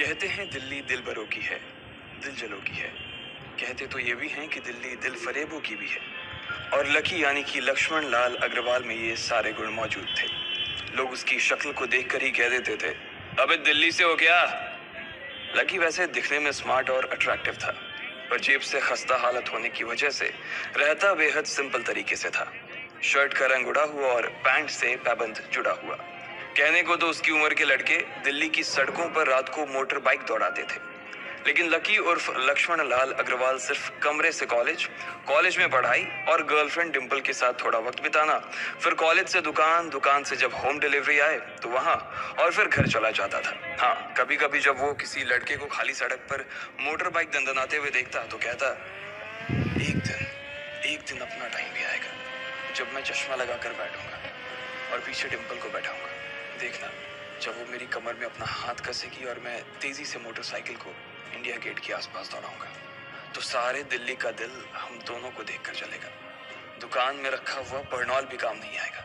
कहते हैं दिल्ली दिल भरों की है, दिल जलों की है। कहते तो ये भी हैं कि दिल्ली दिल फरेबों की भी है। और लकी यानी कि लक्ष्मण लाल अग्रवाल में ये सारे गुण मौजूद थे। लोग उसकी शक्ल को देखकर ही कह देते थे, अबे दिल्ली से हो क्या। लकी वैसे दिखने में स्मार्ट और अट्रैक्टिव था, पर जेब से खस्ता हालत होने की वजह से रहता बेहद सिंपल तरीके से था। शर्ट का रंग उड़ा हुआ और पैंट से पैबंद जुड़ा हुआ। कहने को तो उसकी उम्र के लड़के दिल्ली की सड़कों पर रात को मोटर बाइक दौड़ाते थे, लेकिन लकी उर्फ लक्ष्मण लाल अग्रवाल सिर्फ कमरे से कॉलेज, कॉलेज में पढ़ाई और गर्लफ्रेंड डिंपल के साथ थोड़ा वक्त बिताना, फिर कॉलेज से दुकान, दुकान से जब होम डिलीवरी आए तो वहां, और फिर घर चला जाता था। हाँ, कभी कभी जब वो किसी लड़के को खाली सड़क पर मोटर बाइक दंदनाते हुए देखता तो कहता, एक दिन अपना टाइम भी आएगा जब मैं चश्मा लगाकर बैठूंगा और पीछे डिंपल को बैठाऊंगा। देखना, जब वो मेरी कमर में अपना हाथ कसेगी और मैं तेजी से मोटरसाइकिल को इंडिया गेट के आसपास दौड़ाऊंगा, तो सारे दिल्ली का दिल हम दोनों को देखकर चलेगा। दुकान में रखा हुआ बर्नॉल भी काम नहीं आएगा।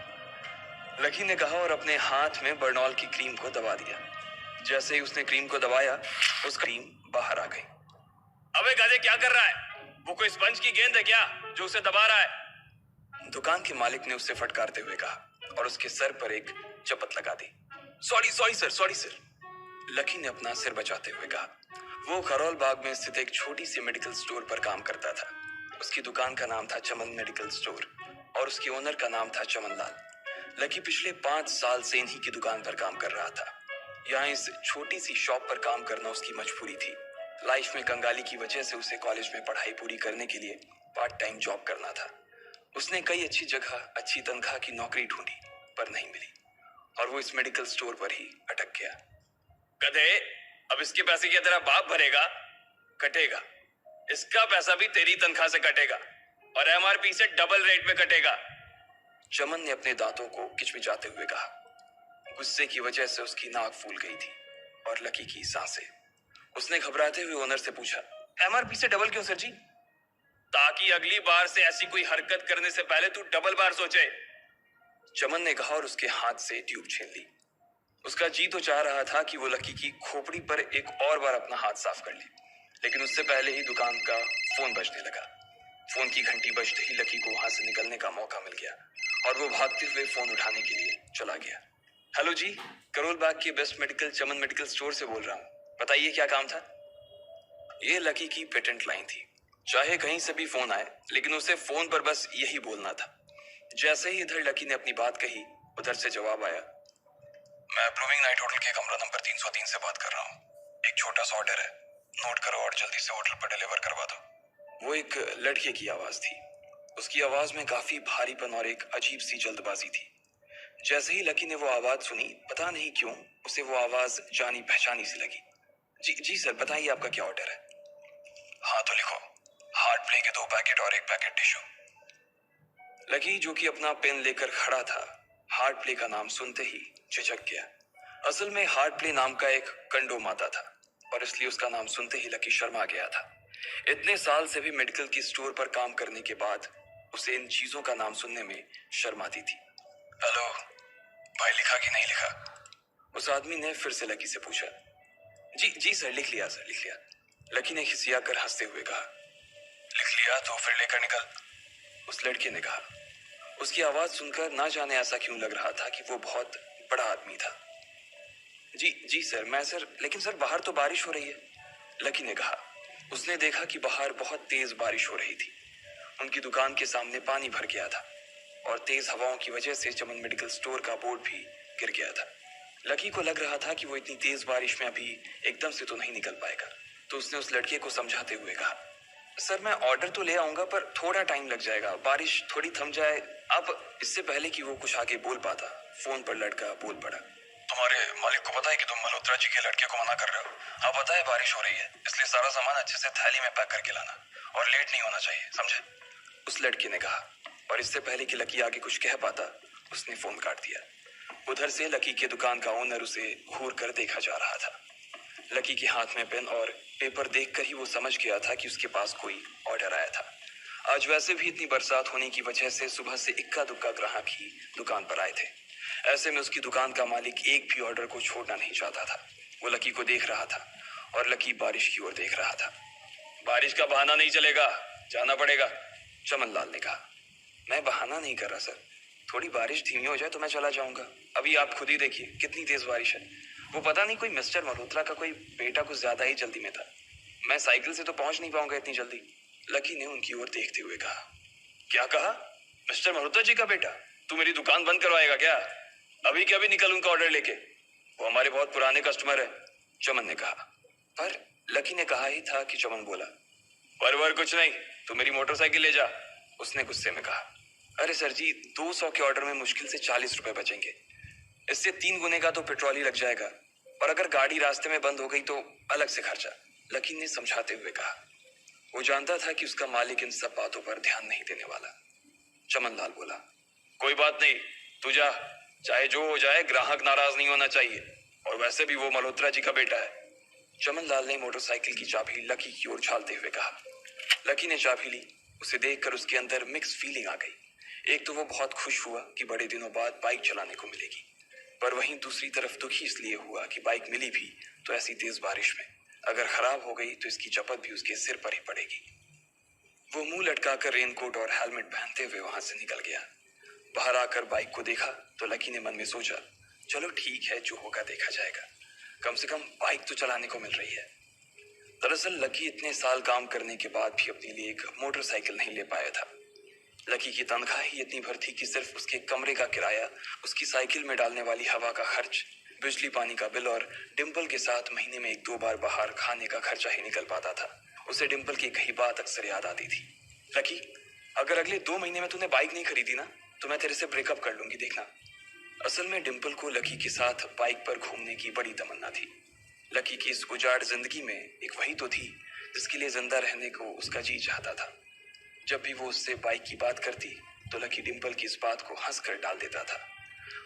लकी ने कहा और अपने हाथ में बर्नॉल की क्रीम को दबा दिया। जैसे ही उसने क्रीम को दबाया, उस क्रीम बाहर आ गई। अबे गधे, क्या कर रहा है? वो कोई स्पंज की गेंद है क्या जो उसे दबा रहा है? दुकान के मालिक ने उससे फटकारते हुए कहा और उसके सर पर एक चपत लगा दी। सॉरी सर, लकी ने अपना सिर बचाते हुए कहा। वो करोल बाग में स्थित एक छोटी सी मेडिकल स्टोर पर काम करता था। उसकी दुकान का नाम था चमन मेडिकल स्टोर और उसकी ओनर का नाम था चमन लाल। लकी पिछले 5 साल से इन्हीं की दुकान पर काम कर रहा था। यहाँ इस छोटी सी शॉप पर काम करना उसकी मजबूरी थी। लाइफ में कंगाली की वजह से उसे कॉलेज में पढ़ाई पूरी करने के लिए पार्ट टाइम जॉब करना था। उसने कई अच्छी जगह अच्छी तनख्वाह की नौकरी ढूंढी, पर नहीं मिली और वो इस मेडिकल स्टोर पर ही अटक गया। गधे, अब इसके पैसे क्या तेरा बाप भरेगा? कटेगा। इसका पैसा भी तेरी तनख्वाह से कटेगा और एमआरपी से डबल रेट में कटेगा। चमन ने अपने दांतों को किचमिचाते हुए कहा। गुस्से की वजह से उसकी नाक फूल गई थी और लकी की सांसें। उसने घबराते हुए ओनर से पूछा, एमआरपी से डबल क्यों सर जी? ताकि अगली बार से ऐसी कोई हरकत करने से पहले तू डबल बार सोचे, चमन ने कहा और उसके हाथ से ट्यूब छीन ली। उसका जी तो चाह रहा था कि वो लकी की खोपड़ी पर एक और बार अपना हाथ साफ कर ले, लेकिन उससे पहले ही दुकान का फोन बजने लगा। फोन की घंटी बजते ही लकी को वहां से निकलने का मौका मिल गया और वो भागते हुए फोन उठाने के लिए चला गया। हेलो जी, करोल बाग के बेस्ट मेडिकल चमन मेडिकल स्टोर से बोल रहा हूँ, बताइए क्या काम था? ये लकी की पेटेंट लाइन थी। चाहे कहीं से भी फोन आए, लेकिन उसे फोन पर बस यही बोलना था। जैसे ही इधर लकी ने अपनी बात कही, उधर से जवाब आया, मैं अप्रूविंग नाइट होटल के कमरा नंबर 303 से बात कर रहा हूँ। एक छोटा सा ऑर्डर है, नोट करो और जल्दी से होटल पर डिलीवर करवा दो। वो एक लड़के की आवाज थी। उसकी आवाज में काफी भारीपन और एक अजीब सी जल्दबाजी थी। जैसे ही लकी ने वो आवाज सुनी, पता नहीं क्यों उसे वो आवाज जानी पहचानी सी लगी। जी सर, बताइए आपका क्या ऑर्डर है? हाँ तो लिखो, हार्ट प्ले के 2 पैकेट और 1 पैकेट टिश्यू। लकी, जो कि अपना पेन लेकर खड़ा था, हार्ट प्ले का नाम सुनते ही झिझक गया। असल में हार्ट प्ले नाम का एक कंडोम आता था और इसलिए उसका नाम सुनते ही लकी शर्मा गया था। इतने साल से भी मेडिकल की स्टोर पर काम करने के बाद उसे इन चीजों का नाम सुनने में शर्म आती थी। हेलो भाई, लिखा कि नहीं लिखा? उस आदमी ने फिर से लकी से पूछा। जी सर, लिख लिया सर, लिख लिया। लकी ने खिसिया कर हंसते हुए कहा। लिख लिया तो फिर लेकर निकल, उस लड़के ने कहा। उसकी आवाज सुनकर ना जाने ऐसा क्यों लग रहा था कि वो बहुत बड़ा आदमी था। जी सर, मैं सर, लेकिन सर बाहर तो बारिश हो रही है, लकी ने कहा। उसने देखा कि बाहर बहुत तेज बारिश हो रही थी। उनकी दुकान के सामने पानी भर गया था और तेज हवाओं की वजह से चमन मेडिकल स्टोर का बोर्ड भी गिर गया था। लकी को लग रहा था कि वो इतनी तेज बारिश में अभी एकदम से तो नहीं निकल पाएगा, तो उसने उस लड़के को समझाते हुए कहा, सर मैं ऑर्डर तो ले आऊंगा पर थोड़ा टाइम लग जाएगा, बारिश थोड़ी थम जाए। अब इससे पहले कि वो कुछ आगे बोल पाता, फोन पर लड़का बोल पड़ा। तुम्हारे मालिक को पता है कि तुम मल्होत्रा जी के लड़के को मना कर रहे हो? हाँ पता है, बारिश हो रही है, इसलिए सारा सामान अच्छे से थैली में पैक करके लाना और लेट नहीं होना चाहिए, समझे? उस लड़के ने कहा और इससे पहले कि लकी आगे कुछ कह पाता, उसने फोन काट दिया। उधर से लकी के दुकान का ओनर उसे घूर कर देखा जा रहा था। लकी के हाथ में पेन और पेपर देखकर ही वो समझ गया था कि उसके पास कोई ऑर्डर आया था। आज वैसे भी इतनी बरसात होने की वजह से सुबह से इक्का दुक्का ग्राहक ही दुकान पर आए थे। ऐसे में उसकी दुकान का मालिक एक भी ऑर्डर को छोड़ना नहीं चाहता था। वो लकी को देख रहा था और लकी बारिश की ओर देख रहा था। बारिश का बहाना नहीं चलेगा, जाना पड़ेगा, चमनलाल ने कहा। मैं बहाना नहीं कर रहा सर, थोड़ी बारिश धीमी हो जाए तो मैं चला जाऊंगा। अभी आप खुद ही देखिए कितनी तेज बारिश है। वो पता नहीं कोई मिस्टर मल्होत्रा का कोई बेटा कुछ ज्यादा ही जल्दी में था। मैं साइकिल से तो पहुंच नहीं पाऊंगा इतनी जल्दी। लकी ने उनकी ओर देखते हुए कहा। क्या कहा? मिस्टर मल्होत्रा जी का बेटा? तू मेरी दुकान बंद करवाएगा क्या? अभी क्या भी निकल उनका ऑर्डर लेके। वो हमारे बहुत पुराने कस्टमर है, चमन ने कहा। पर लकी ने कहा ही था कि चमन बोला। पर कुछ नहीं, तू मेरी मोटरसाइकिल ले जा, उसने गुस्से में कहा। अरे सर जी, 200 के ऑर्डर में मुश्किल से 40 रुपए बचेंगे। इससे 3 गुने का तो पेट्रोल ही लग जाएगा, और अगर गाड़ी रास्ते में बंद हो गई तो अलग से खर्चा, लकी ने समझाते हुए कहा। वो जानता था कि उसका मालिक इन सब बातों पर ध्यान नहीं देने वाला। चमनलाल बोला। कोई बात नहीं, तू जा, चाहे जो हो जाए ग्राहक नाराज नहीं होना चाहिए, और वैसे भी वो मल्होत्रा जी का बेटा है। चमनलाल ने मोटरसाइकिल की चाबी लकी की ओर उछालते हुए कहा। लकी ने चाबी ली। उसे देखकर उसके अंदर मिक्स फीलिंग आ गई। एक तो वो बहुत खुश हुआ कि बड़े दिनों बाद बाइक चलाने को मिलेगी, पर वहीं दूसरी तरफ दुखी इसलिए हुआ कि बाइक मिली भी तो ऐसी तेज बारिश में, अगर खराब हो गई तो इसकी चपत भी उसके सिर पर ही पड़ेगी। वो मुंह लटकाकर रेनकोट और हेलमेट पहनते हुए वहां से निकल गया। बाहर आकर बाइक को देखा तो लकी ने मन में सोचा, चलो ठीक है, जो होगा देखा जाएगा, कम से कम बाइक तो चलाने को मिल रही है। दरअसल लकी इतने साल काम करने के बाद भी अपने लिए एक मोटरसाइकिल नहीं ले पाया था। लकी की तनख्वाह ही इतनी भर थी कि सिर्फ उसके कमरे का किराया, उसकी साइकिल में डालने वाली हवा का खर्च, बिजली पानी का बिल और डिम्पल के साथ महीने में 1-2 बार बाहर खाने का खर्चा ही निकल पाता था। उसे डिम्पल की कही बात अक्सर याद आती थी। लकी, अगर अगले 2 महीने में तूने बाइक नहीं खरीदी ना तो मैं तेरे से ब्रेकअप कर लूंगी, देखना। असल में डिम्पल को लकी के साथ बाइक पर घूमने की बड़ी तमन्ना थी। लकी की इस उजाड़ जिंदगी में एक वही तो थी जिसके लिए जिंदा रहने को उसका जी चाहता था। जब भी वो उससे बाइक की बात करती तो लकी डिम्पल की इस बात को हंस कर टाल देता था।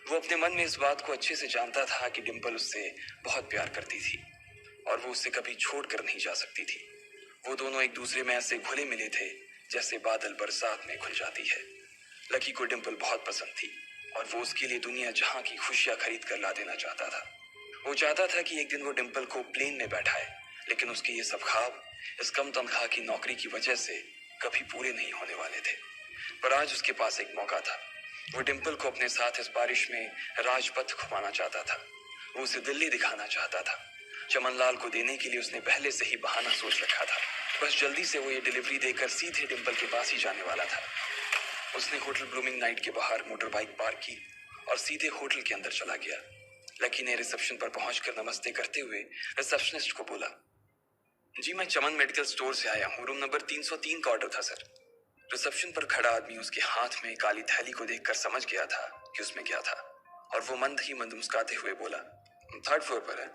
वो अपने मन में इस बात को अच्छे से जानता था कि डिम्पल उससे बहुत प्यार करती थी और वो उससे कभी छोड़ कर नहीं जा सकती थी। वो दोनों एक दूसरे में ऐसे घुले मिले थे जैसे बादल बरसात में घुल जाती है। लकी को डिम्पल बहुत पसंद थी और वो उसके लिए दुनिया जहां की खुशियां खरीद कर ला देना चाहता था। वो चाहता था कि एक दिन वो डिम्पल को प्लेन में बैठाए, लेकिन उसके ये सब ख्वाब इस कम तनख्वाह की नौकरी की वजह से कभी पूरे नहीं होने वाले थे। पर आज उसके पास एक मौका था। वो डिम्पल को अपने साथ इस बारिश में राजपथ घुमाना चाहता था। वो उसे दिल्ली दिखाना चाहता था। चमनलाल को देने के लिए उसने पहले से ही बहाना सोच रखा था। बस जल्दी से वो ये डिलीवरी देकर सीधे डिम्पल के पास ही जाने वाला था। उसने होटल ब्लूमिंग नाइट के बाहर मोटर बाइक पार्क की और सीधे होटल के अंदर चला गया। लकी ने रिसेप्शन पर पहुंचकर नमस्ते करते हुए रिसेप्शनिस्ट को बोला, जी मैं चमन मेडिकल स्टोर से आया हूँ, रूम नंबर 303 का ऑर्डर था सर। रिसेप्शन पर खड़ा आदमी उसके हाथ में काली थैली को देखकर समझ गया था कि उसमें क्या था, और वो मंद ही मंद मुस्कुराते हुए बोला, 3rd फ्लोर पर है,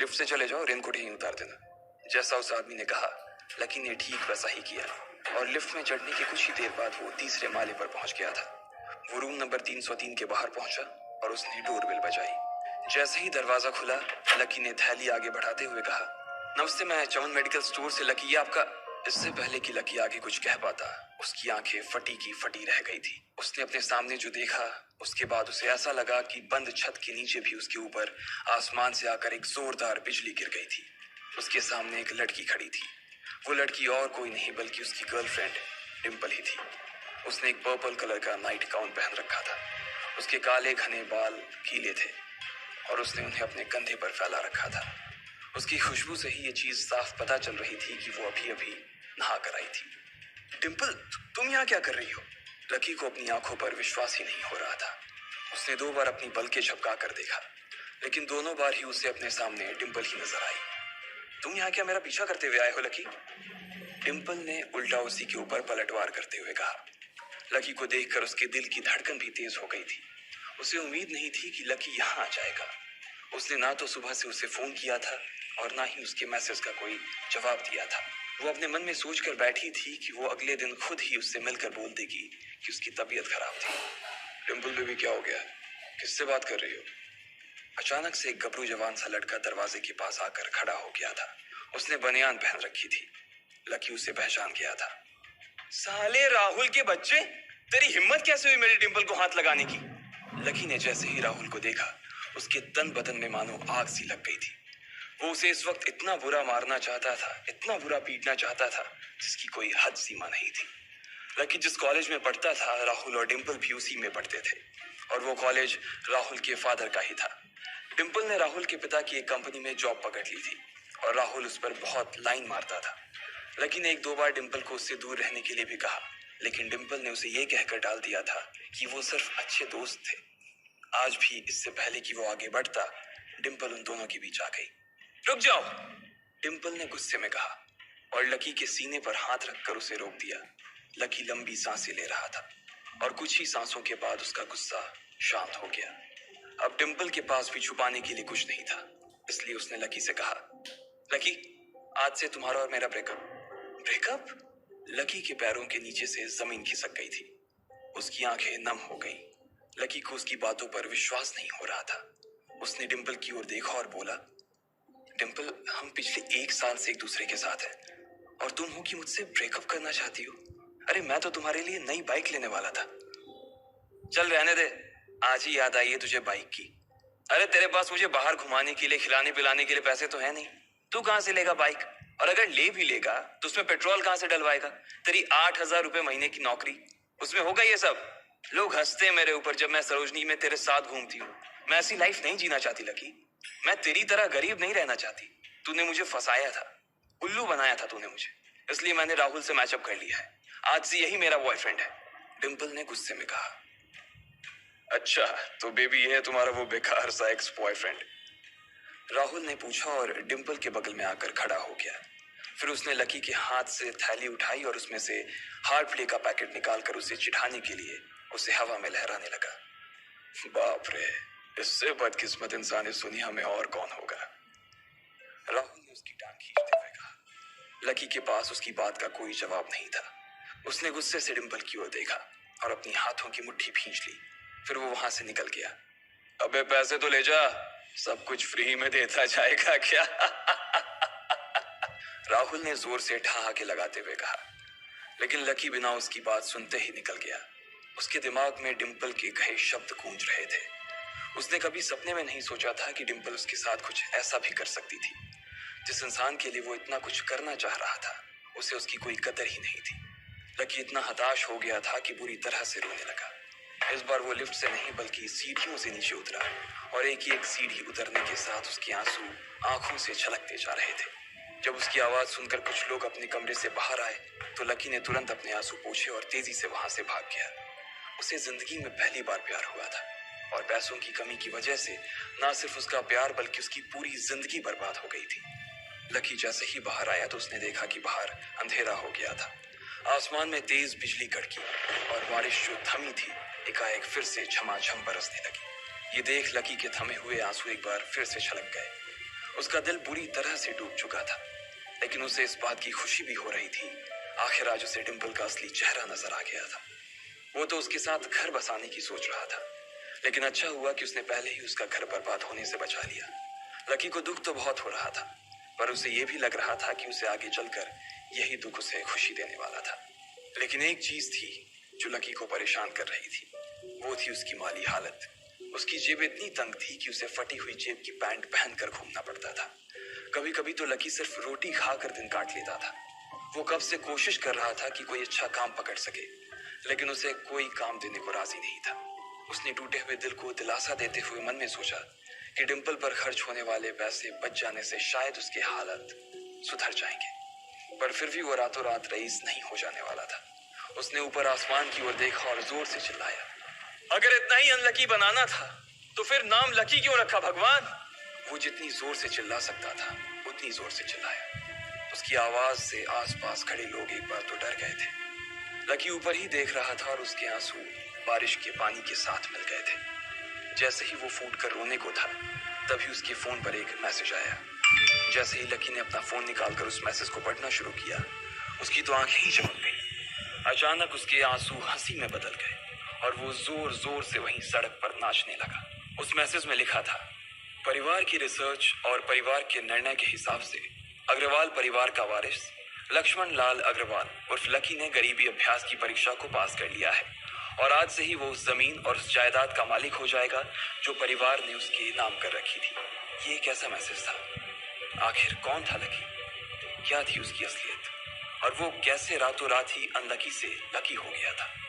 लिफ्ट से चले जाओ, रेनकोट यहीं उतार देना। जैसा उस आदमी ने कहा लकी ने ठीक वैसा ही किया और लिफ्ट में चढ़ने के कुछ ही देर बाद वो 3रे माले पर पहुंच गया था। वो रूम नंबर 303 के बाहर पहुंचा और उसने डोरबेल बजाई। जैसे ही दरवाजा खुला लकी ने थैली आगे बढ़ाते हुए कहा, नमस्ते, मैं चमन मेडिकल स्टोर से लकी, ये आपका। इससे पहले कि लकी आगे कुछ कह पाता उसकी आंखें फटी की फटी रह गई थी। उसने अपने सामने जो देखा उसके बाद उसे ऐसा लगा कि बंद छत के नीचे भी उसके ऊपर आसमान से आकर एक जोरदार बिजली गिर गई थी। उसके सामने एक लड़की खड़ी थी। वो लड़की और कोई नहीं बल्कि उसकी गर्लफ्रेंड डिम्पल ही थी। उसने एक पर्पल कलर का नाइट गाउन पहन रखा था। उसके काले घने बाल गीले थे और उसने उन्हें अपने कंधे पर फैला रखा था। उसकी खुशबू से ही ये चीज साफ पता चल रही थी कि वो अभी अभी नहा कर आई थी। डिम्पल, तुम यहाँ क्या कर रही हो? लकी को अपनी आंखों पर विश्वास ही नहीं हो रहा था। उसने 2 बार अपनी पलकें झपका कर देखा, लेकिन दोनों बार ही उसे अपने सामने डिम्पल ही नजर आई। तुम यहाँ क्या मेरा पीछा करते हुए आए हो लकी? डिम्पल ने उल्टा उसी के ऊपर पलटवार करते हुए कहा। लकी को देखकर उसके दिल की धड़कन भी तेज हो गई थी। उसे उम्मीद नहीं थी कि लकी यहाँ आ जाएगा। उसने ना तो सुबह से उसे फोन किया था और ना ही उसके मैसेज का कोई जवाब दिया था। वो अपने मन में सोचकर बैठी थी कि वो अगले दिन खुद ही उससे मिलकर बोल देगी कि उसकी तबीयत खराब थी। डिम्पल बेबी, क्या हो गया? किससे बात कर रही हो? अचानक से एक गबरू जवान सा लड़का दरवाजे के पास आकर खड़ा हो गया था। उसने बनियान पहन रखी थी। लकी उसे पहचान गया था। साले राहुल के बच्चे, तेरी हिम्मत कैसे हुई मेरी डिम्पल को हाथ लगाने की? लकी ने जैसे ही राहुल को देखा उसके तन बदन में मानो आग सी लग गई थी। वो उसे इस वक्त इतना बुरा मारना चाहता था, इतना बुरा पीटना चाहता था, जिसकी कोई हद सीमा नहीं थी। लकी जिस कॉलेज में पढ़ता था, राहुल और डिम्पल भी उसी में पढ़ते थे, और वो कॉलेज राहुल के फादर का ही था। डिम्पल ने राहुल के पिता की एक कंपनी में जॉब पकड़ ली थी, और राहुल उस पर बहुत लाइन मारता था। लकी ने एक दो बार डिम्पल को उससे दूर रहने के लिए भी कहा, लेकिन डिम्पल ने उसे ये कहकर टाल दिया था कि वो सिर्फ अच्छे दोस्त थे। आज भी इससे पहले कि वो आगे बढ़ता, डिम्पल उन दोनों के बीच आ गई। रुक जाओ, डिम्पल ने गुस्से में कहा, और लकी के सीने पर हाथ रखकर उसे रोक दिया। लकी लंबी सांसें ले रहा था, और कुछ ही सांसों के बाद उसका गुस्सा शांत हो गया। अब डिम्पल के पास भी छुपाने के लिए कुछ नहीं था, इसलिए उसने लकी से कहा, लकी, आज से तुम्हारा और मेरा ब्रेकअप। ब्रेकअप? लकी के पैरों के नीचे से जमीन खिसक गई थी। उसकी आंखें नम हो गईं। लकी को उसकी बातों पर विश्वास नहीं हो रहा था। उसने डिम्पल की ओर देखा और बोला, डिम्पल, हम पिछले 1 साल से एक दूसरे के साथ हैं, और तुम हो कि मुझसे ब्रेकअप करना चाहती हो? अरे मैं तो तुम्हारे लिए नई बाइक लेने वाला था। चल रहने दे, आज ही याद आई है तुझे बाइक की। अरे तेरे पास मुझे बाहर घुमाने के लिए, खिलाने पिलाने के लिए पैसे तो है नहीं। तू कहां से लेगा बाइक? और अगर ले भी लेगा तो उसमें पेट्रोल कहां से डलवाएगा? तेरी 8,000 रुपए महीने की नौकरी, उसमें होगा ये सब? लोग हंसते हैं मेरे ऊपर जब मैं सरोजनी में तेरे साथ घूमती हूँ। मैं ऐसी लाइफ नहीं जीना चाहती लकी। मैं तेरी तरह गरीब नहीं रहना चाहती। तूने मुझे फंसाया था, उल्लू बनाया था तूने मुझे, इसलिए मैंने राहुल से मैचअप कर लिया है। आज से यही मेरा बॉयफ्रेंड है, डिम्पल ने गुस्से में कहा। अच्छा, तो बेबी ये है तुम्हारा वो बेकार सा एक्स बॉयफ्रेंड? राहुल ने पूछा और डिम्पल के बगल में आकर खड़ा हो गया। फिर उसने लकी के हाथ से थैली उठाई और उसमें से हार्ड प्ले का पैकेट निकालकर उसे चिढ़ाने के लिए उसे हवा में लहराने लगा। बाप रे, इससे बदकिस्मत इंसान इस दुनिया में और कौन होगा? राहुल ने उसकी टांग खींचते हुए कहा। लकी के पास उसकी बात का कोई जवाब नहीं था। उसने गुस्से से डिम्पल की ओर देखा और अपनी हाथों की मुट्ठी भींच ली। फिर वो वहां से निकल गया। अबे पैसे तो ले जा, सब कुछ फ्री में देता जाएगा क्या? राहुल ने जोर से ठहाके लगाते हुए कहा, लेकिन लकी बिना उसकी बात सुनते ही निकल गया। उसके दिमाग में डिम्पल के कहे शब्द गूंज रहे थे। उसने कभी सपने में नहीं सोचा था कि डिम्पल उसके साथ कुछ ऐसा भी कर सकती थी। जिस इंसान के लिए वो इतना कुछ करना चाह रहा था, उसे उसकी कोई कदर ही नहीं थी। लकी इतना हताश हो गया था कि बुरी तरह से रोने लगा। इस बार वो लिफ्ट से नहीं बल्कि सीढ़ियों से नीचे उतरा, और एक ही एक सीढ़ी उतरने के साथ उसके आंसू आंखों से छलकते जा रहे थे। जब उसकी आवाज सुनकर कुछ लोग अपने कमरे से बाहर आए तो लकी ने तुरंत अपने आंसू पोंछे और तेजी से वहां से भाग गया। उसे जिंदगी में पहली बार प्यार हुआ था, और पैसों की कमी की वजह से ना सिर्फ उसका प्यार बल्कि उसकी पूरी जिंदगी बर्बाद हो गई थी। लकी जैसे ही बाहर आया तो उसने देखा कि बाहर अंधेरा हो गया था। आसमान में तेज बिजली कड़की और बारिश जो थमी थी एकाएक फिर से झमाझम बरसने लगी। ये देख लकी के थमे हुए आंसू एक बार फिर से छलक गए। उसका दिल बुरी तरह से डूब चुका था, लेकिन उसे इस बात की खुशी भी हो रही थी। आखिर आज उसे डिम्पल का असली चेहरा नजर आ गया था। वो तो उसके साथ घर बसाने की सोच रहा था, लेकिन अच्छा हुआ कि उसने पहले ही उसका घर बर्बाद होने से बचा लिया। लकी को दुख तो बहुत हो रहा था, पर उसे यह भी लग रहा था कि उसे आगे चलकर यही दुख उसे खुशी देने वाला था। लेकिन एक चीज थी जो लकी को परेशान कर रही थी, वो थी उसकी माली हालत। उसकी जेब इतनी तंग थी कि उसे फटी हुई जेब की पैंट पहनकर घूमना पड़ता था। कभी कभी तो लकी सिर्फ रोटी खाकर दिन काट लेता था। वो कब से कोशिश कर रहा था कि कोई अच्छा काम पकड़ सके, लेकिन उसे कोई काम देने को राजी नहीं था। उसने टूटे हुए दिल को दिलासा देते हुए मन में सोचा कि डिम्पल पर खर्च होने वाले पैसे बच जाने से शायद उसके हालत सुधर जाएंगे, पर फिर भी वो रातों रात रईस नहीं हो जाने वाला था। उसने ऊपर आसमान की ओर देखा और जोर से चिल्लाया, अगर इतना ही अनलकी बनाना था तो फिर नाम लकी क्यों रखा भगवान? वो जितनी जोर से चिल्ला सकता था उतनी जोर से चिल्लाया। उसकी आवाज से आसपास खड़े लोग एक बार तो डर गए थे। लकी ऊपर ही देख रहा था और उसके आंसू बारिश के पानी के साथ मिल गए थे। जैसे ही वो फूट कर रोने को था, तभी उसके फोन पर एक मैसेज आया। जैसे ही लकी ने अपना फोन निकालकर उस मैसेज को पढ़ना शुरू किया, उसकी तो आंखें ही चमक गई। अचानक उसके आंसू हंसी में बदल गए और वो जोर जोर से वहीं सड़क पर नाचने लगा। उस मैसेज में लिखा था, परिवार की रिसर्च और परिवार के निर्णय के हिसाब से अग्रवाल परिवार का वारिस लक्ष्मण लाल अग्रवाल उर्फ लकी ने गरीबी अभ्यास की परीक्षा को पास कर लिया है, और आज से ही वो उस जमीन और उस जायदाद का मालिक हो जाएगा जो परिवार ने उसके नाम कर रखी थी। ये कैसा मैसेज था? आखिर कौन था लकी? क्या थी उसकी असलियत? और वो कैसे रातों रात ही अनलकी से लकी हो गया था?